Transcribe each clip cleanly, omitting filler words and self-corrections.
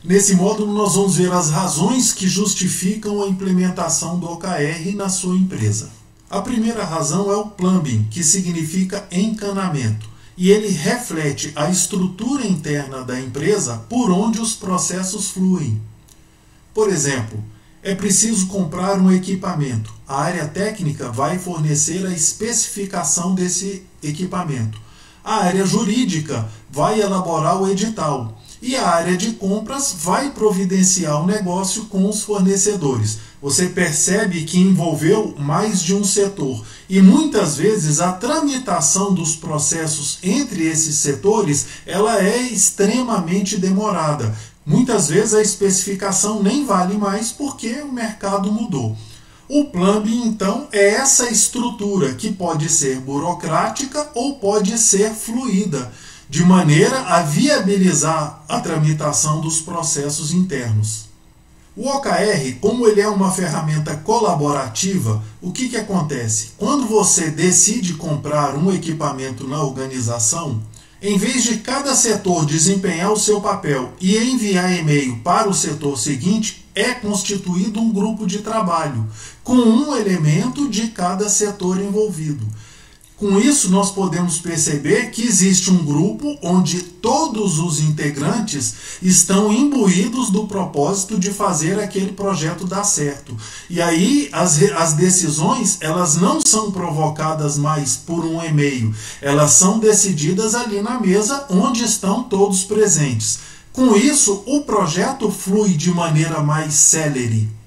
Nesse módulo nós vamos ver as razões que justificam a implementação do OKR na sua empresa. A primeira razão é o plumbing, que significa encanamento, e ele reflete a estrutura interna da empresa por onde os processos fluem. Por exemplo, é preciso comprar um equipamento. A área técnica vai fornecer a especificação desse equipamento. A área jurídica vai elaborar o edital. E a área de compras vai providenciar o negócio com os fornecedores. Você percebe que envolveu mais de um setor. E muitas vezes a tramitação dos processos entre esses setores ela é extremamente demorada. Muitas vezes a especificação nem vale mais porque o mercado mudou. O plumbing, então, é essa estrutura que pode ser burocrática ou pode ser fluida, de maneira a viabilizar a tramitação dos processos internos. O OKR, como ele é uma ferramenta colaborativa, o que acontece? Quando você decide comprar um equipamento na organização, em vez de cada setor desempenhar o seu papel e enviar e-mail para o setor seguinte, é constituído um grupo de trabalho, com um elemento de cada setor envolvido. Com isso, nós podemos perceber que existe um grupo onde todos os integrantes estão imbuídos do propósito de fazer aquele projeto dar certo. E aí, as decisões, elas não são provocadas mais por um e-mail, elas são decididas ali na mesa onde estão todos presentes. Com isso, o projeto flui de maneira mais célere.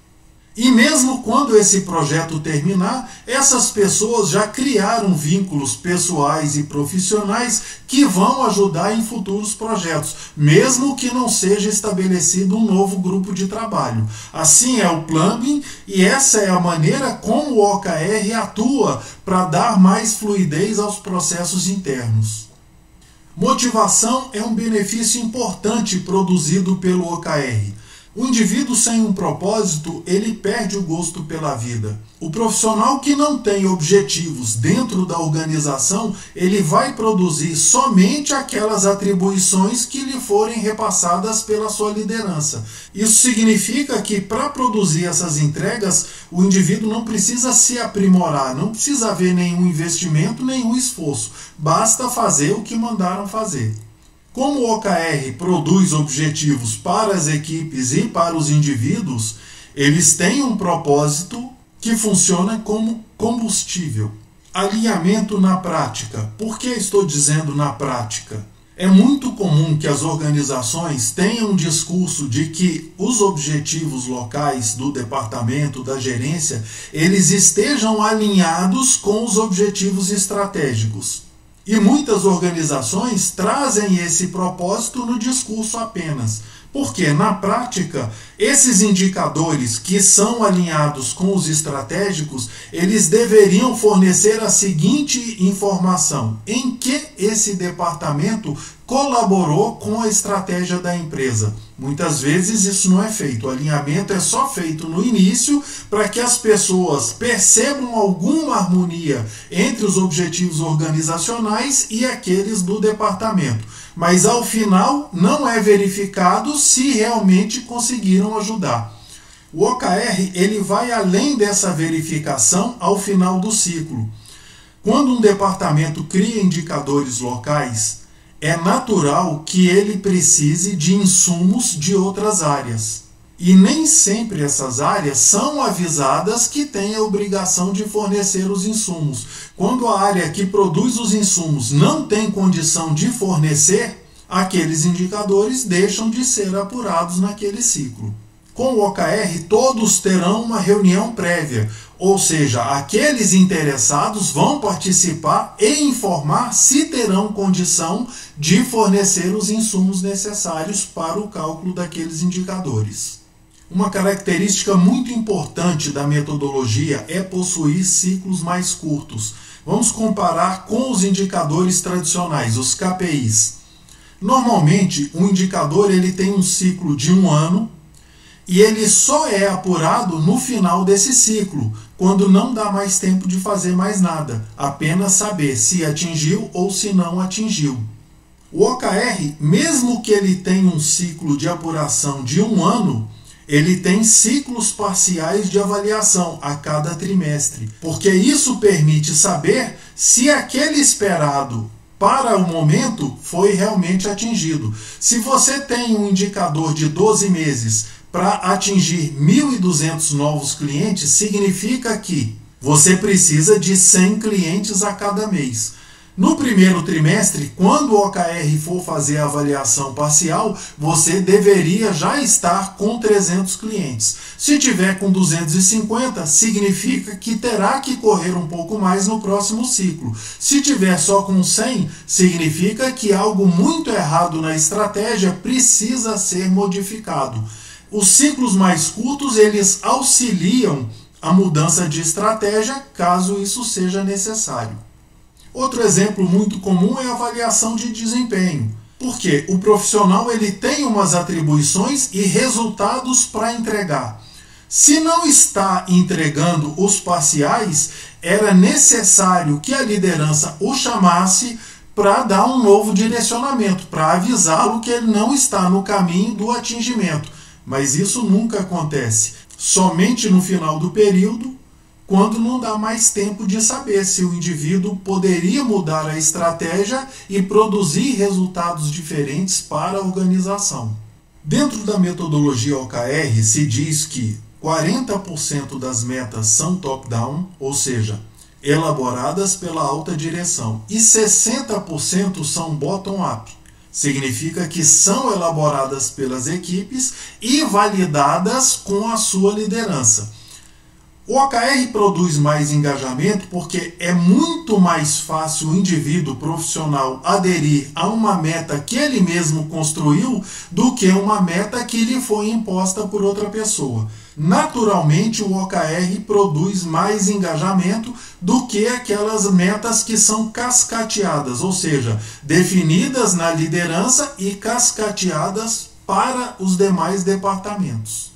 E mesmo quando esse projeto terminar, essas pessoas já criaram vínculos pessoais e profissionais que vão ajudar em futuros projetos, mesmo que não seja estabelecido um novo grupo de trabalho. Assim é o plumbing e essa é a maneira como o OKR atua para dar mais fluidez aos processos internos. Motivação é um benefício importante produzido pelo OKR. O indivíduo sem um propósito, ele perde o gosto pela vida. O profissional que não tem objetivos dentro da organização, ele vai produzir somente aquelas atribuições que lhe forem repassadas pela sua liderança. Isso significa que para produzir essas entregas, o indivíduo não precisa se aprimorar, não precisa haver nenhum investimento, nenhum esforço. Basta fazer o que mandaram fazer. Como o OKR produz objetivos para as equipes e para os indivíduos, eles têm um propósito que funciona como combustível. Alinhamento na prática. Por que estou dizendo na prática? É muito comum que as organizações tenham um discurso de que os objetivos locais do departamento, da gerência, eles estejam alinhados com os objetivos estratégicos. E muitas organizações trazem esse propósito no discurso apenas, porque na prática esses indicadores que são alinhados com os estratégicos, eles deveriam fornecer a seguinte informação: em que esse departamento colaborou com a estratégia da empresa. Muitas vezes isso não é feito, o alinhamento é só feito no início para que as pessoas percebam alguma harmonia entre os objetivos organizacionais e aqueles do departamento. Mas ao final não é verificado se realmente conseguiram ajudar. O OKR ele vai além dessa verificação ao final do ciclo. Quando um departamento cria indicadores locais, é natural que ele precise de insumos de outras áreas. E nem sempre essas áreas são avisadas que têm a obrigação de fornecer os insumos. Quando a área que produz os insumos não tem condição de fornecer, aqueles indicadores deixam de ser apurados naquele ciclo. Com o OKR, todos terão uma reunião prévia, ou seja, aqueles interessados vão participar e informar se terão condição de fornecer os insumos necessários para o cálculo daqueles indicadores. Uma característica muito importante da metodologia é possuir ciclos mais curtos. Vamos comparar com os indicadores tradicionais, os KPIs. Normalmente, um indicador ele tem um ciclo de 1 ano, e ele só é apurado no final desse ciclo, quando não dá mais tempo de fazer mais nada, apenas saber se atingiu ou se não atingiu. O OKR, mesmo que ele tenha um ciclo de apuração de 1 ano, ele tem ciclos parciais de avaliação a cada trimestre, porque isso permite saber se aquele esperado para o momento foi realmente atingido. Se você tem um indicador de 12 meses para atingir 1.200 novos clientes, significa que você precisa de 100 clientes a cada mês. No primeiro trimestre, quando o OKR for fazer a avaliação parcial, você deveria já estar com 300 clientes. Se tiver com 250, significa que terá que correr um pouco mais no próximo ciclo. Se tiver só com 100, significa que algo muito errado na estratégia precisa ser modificado. Os ciclos mais curtos, eles auxiliam a mudança de estratégia, caso isso seja necessário. Outro exemplo muito comum é a avaliação de desempenho, porque o profissional ele tem umas atribuições e resultados para entregar. Se não está entregando os parciais, era necessário que a liderança o chamasse para dar um novo direcionamento, para avisá-lo que ele não está no caminho do atingimento. Mas isso nunca acontece. Somente no final do período, quando não dá mais tempo de saber se o indivíduo poderia mudar a estratégia e produzir resultados diferentes para a organização. Dentro da metodologia OKR se diz que 40% das metas são top-down, ou seja, elaboradas pela alta direção, e 60% são bottom-up. Significa que são elaboradas pelas equipes e validadas com a sua liderança. O OKR produz mais engajamento porque é muito mais fácil o indivíduo profissional aderir a uma meta que ele mesmo construiu do que uma meta que lhe foi imposta por outra pessoa. Naturalmente, o OKR produz mais engajamento do que aquelas metas que são cascateadas, ou seja, definidas na liderança e cascateadas para os demais departamentos.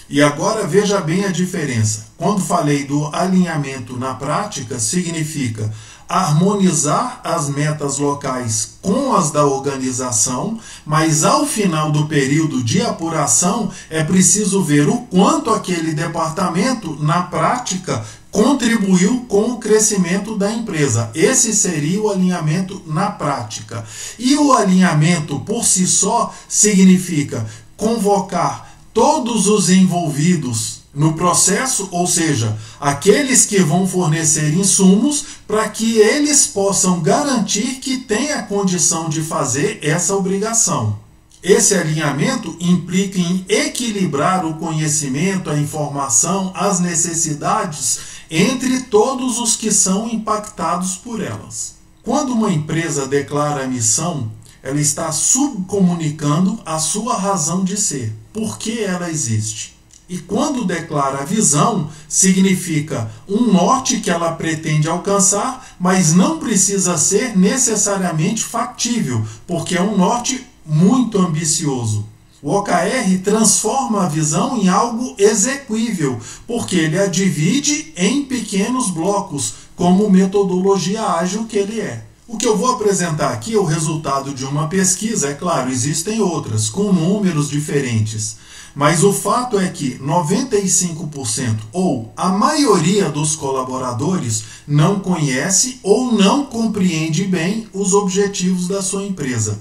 E agora veja bem a diferença. Quando falei do alinhamento na prática, significa harmonizar as metas locais com as da organização, mas ao final do período de apuração é preciso ver o quanto aquele departamento, na prática, contribuiu com o crescimento da empresa. Esse seria o alinhamento na prática. E o alinhamento por si só significa convocar todos os envolvidos no processo, ou seja, aqueles que vão fornecer insumos para que eles possam garantir que tem a condição de fazer essa obrigação. Esse alinhamento implica em equilibrar o conhecimento, a informação, as necessidades entre todos os que são impactados por elas. Quando uma empresa declara a missão, ela está subcomunicando a sua razão de ser, por que ela existe. E quando declara a visão, significa um norte que ela pretende alcançar, mas não precisa ser necessariamente factível, porque é um norte muito ambicioso. O OKR transforma a visão em algo exequível, porque ele a divide em pequenos blocos, como metodologia ágil que ele é. O que eu vou apresentar aqui é o resultado de uma pesquisa, é claro, existem outras, com números diferentes. Mas o fato é que 95% ou a maioria dos colaboradores não conhece ou não compreende bem os objetivos da sua empresa.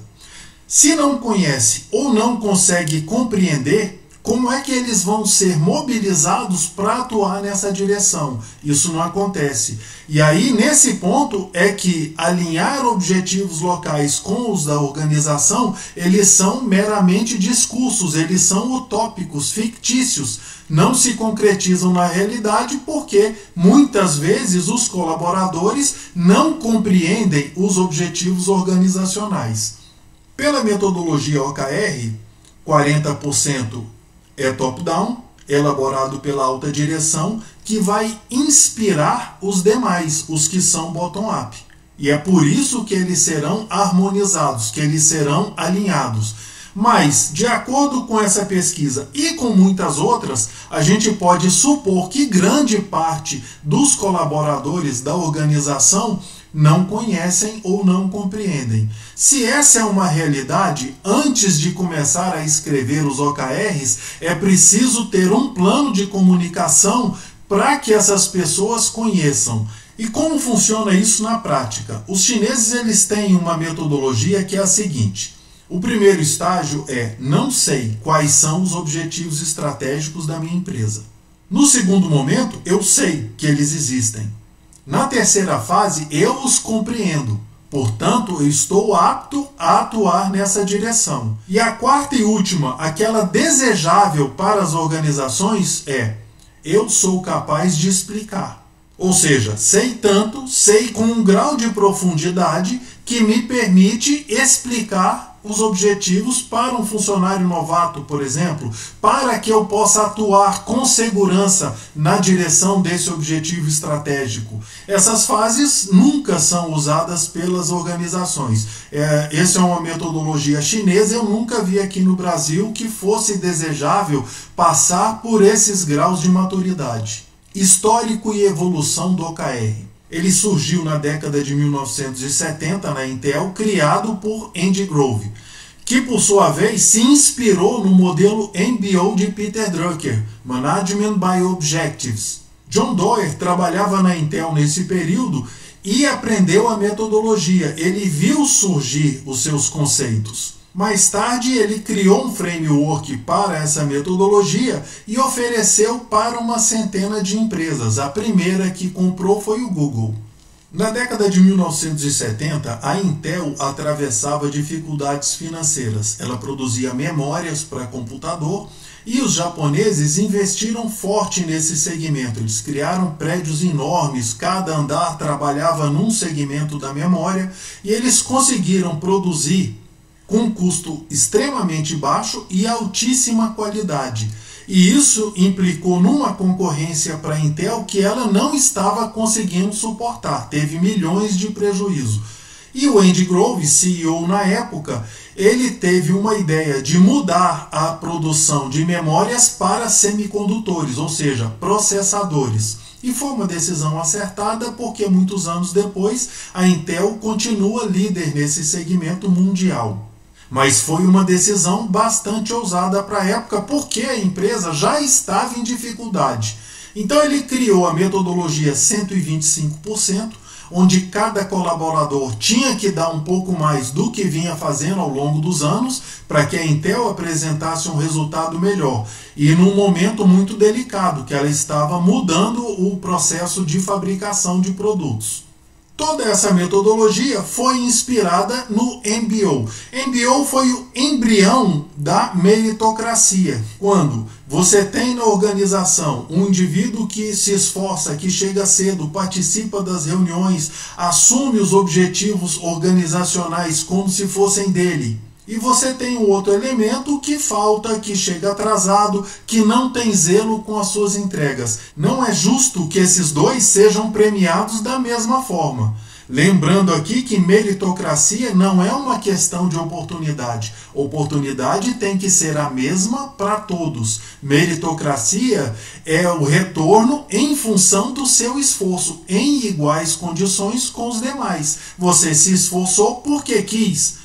Se não conhece ou não consegue compreender, como é que eles vão ser mobilizados para atuar nessa direção? Isso não acontece. E aí, nesse ponto, é que alinhar objetivos locais com os da organização, eles são meramente discursos, eles são utópicos, fictícios, não se concretizam na realidade porque, muitas vezes, os colaboradores não compreendem os objetivos organizacionais. Pela metodologia OKR, 40% é top-down, elaborado pela alta direção, que vai inspirar os demais, os que são bottom-up. E é por isso que eles serão harmonizados, que eles serão alinhados. Mas, de acordo com essa pesquisa e com muitas outras, a gente pode supor que grande parte dos colaboradores da organização não conhecem ou não compreendem. Se essa é uma realidade, antes de começar a escrever os OKRs, é preciso ter um plano de comunicação para que essas pessoas conheçam. E como funciona isso na prática? Os chineses eles têm uma metodologia que é a seguinte. O primeiro estágio é: não sei quais são os objetivos estratégicos da minha empresa. No segundo momento, eu sei que eles existem. Na terceira fase, eu os compreendo. Portanto, eu estou apto a atuar nessa direção. E a quarta e última, aquela desejável para as organizações, é: eu sou capaz de explicar. Ou seja, sei tanto, sei com um grau de profundidade que me permite explicar os objetivos para um funcionário novato, por exemplo, para que eu possa atuar com segurança na direção desse objetivo estratégico. Essas fases nunca são usadas pelas organizações. Essa é uma metodologia chinesa, eu nunca vi aqui no Brasil que fosse desejável passar por esses graus de maturidade. Histórico e evolução do OKR. Ele surgiu na década de 1970 na Intel, criado por Andy Grove, que por sua vez se inspirou no modelo MBO de Peter Drucker, Management by Objectives. John Doerr trabalhava na Intel nesse período e aprendeu a metodologia. Ele viu surgir os seus conceitos. Mais tarde, ele criou um framework para essa metodologia e ofereceu para uma centena de empresas. A primeira que comprou foi o Google. Na década de 1970, a Intel atravessava dificuldades financeiras. Ela produzia memórias para computador e os japoneses investiram forte nesse segmento. Eles criaram prédios enormes, cada andar trabalhava num segmento da memória e eles conseguiram produzir com um custo extremamente baixo e altíssima qualidade. E isso implicou numa concorrência para a Intel que ela não estava conseguindo suportar, teve milhões de prejuízo. E o Andy Grove, CEO na época, ele teve uma ideia de mudar a produção de memórias para semicondutores, ou seja, processadores. E foi uma decisão acertada porque muitos anos depois a Intel continua líder nesse segmento mundial. Mas foi uma decisão bastante ousada para a época, porque a empresa já estava em dificuldade. Então ele criou a metodologia 125%, onde cada colaborador tinha que dar um pouco mais do que vinha fazendo ao longo dos anos, para que a Intel apresentasse um resultado melhor. E num momento muito delicado, que ela estava mudando o processo de fabricação de produtos. Toda essa metodologia foi inspirada no MBO. MBO foi o embrião da meritocracia. Quando você tem na organização um indivíduo que se esforça, que chega cedo, participa das reuniões, assume os objetivos organizacionais como se fossem dele. E você tem um outro elemento que falta, que chega atrasado, que não tem zelo com as suas entregas. Não é justo que esses dois sejam premiados da mesma forma. Lembrando aqui que meritocracia não é uma questão de oportunidade. Oportunidade tem que ser a mesma para todos. Meritocracia é o retorno em função do seu esforço, em iguais condições com os demais. Você se esforçou porque quis.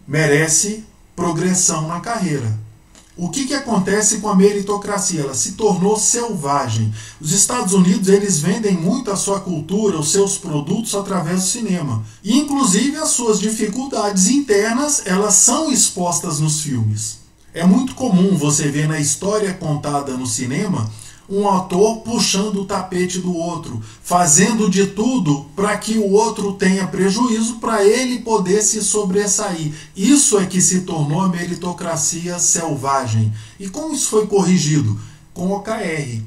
Merece progressão na carreira. O que acontece com a meritocracia? Ela se tornou selvagem. Os Estados Unidos eles vendem muito a sua cultura, os seus produtos através do cinema. E, inclusive as suas dificuldades internas elas são expostas nos filmes. É muito comum você ver na história contada no cinema um ator puxando o tapete do outro, fazendo de tudo para que o outro tenha prejuízo para ele poder se sobressair. Isso é que se tornou a meritocracia selvagem. E como isso foi corrigido? Com o OKR.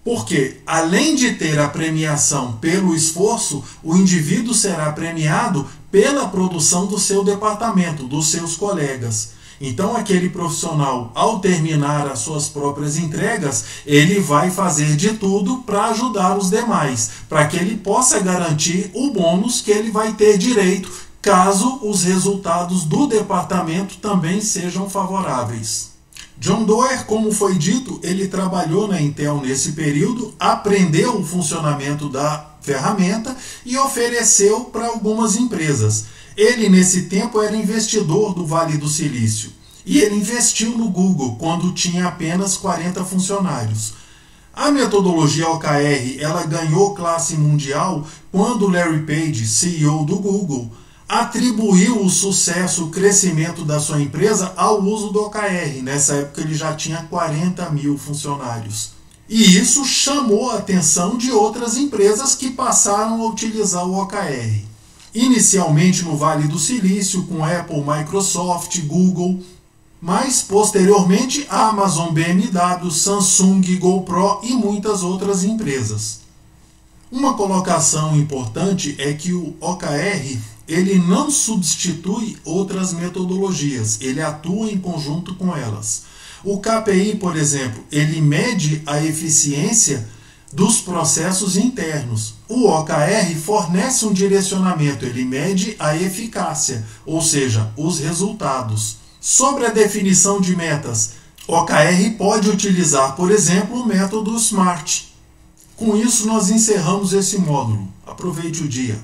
Porque, além de ter a premiação pelo esforço, o indivíduo será premiado pela produção do seu departamento, dos seus colegas. Então aquele profissional, ao terminar as suas próprias entregas, ele vai fazer de tudo para ajudar os demais, para que ele possa garantir o bônus que ele vai ter direito, caso os resultados do departamento também sejam favoráveis. John Doerr, como foi dito, ele trabalhou na Intel nesse período, aprendeu o funcionamento da ferramenta e ofereceu para algumas empresas. Ele, nesse tempo, era investidor do Vale do Silício e ele investiu no Google quando tinha apenas 40 funcionários. A metodologia OKR ela ganhou classe mundial quando Larry Page, CEO do Google, atribuiu o sucesso, o crescimento da sua empresa ao uso do OKR. Nessa época ele já tinha 40 mil funcionários. E isso chamou a atenção de outras empresas que passaram a utilizar o OKR. Inicialmente no Vale do Silício, com Apple, Microsoft, Google, mas posteriormente Amazon, BMW, Samsung, GoPro e muitas outras empresas. Uma colocação importante é que o OKR ele não substitui outras metodologias, ele atua em conjunto com elas. O KPI, por exemplo, ele mede a eficiência dos processos internos. O OKR fornece um direcionamento, ele mede a eficácia, ou seja, os resultados. Sobre a definição de metas, OKR pode utilizar, por exemplo, o método SMART. Com isso, nós encerramos esse módulo. Aproveite o dia.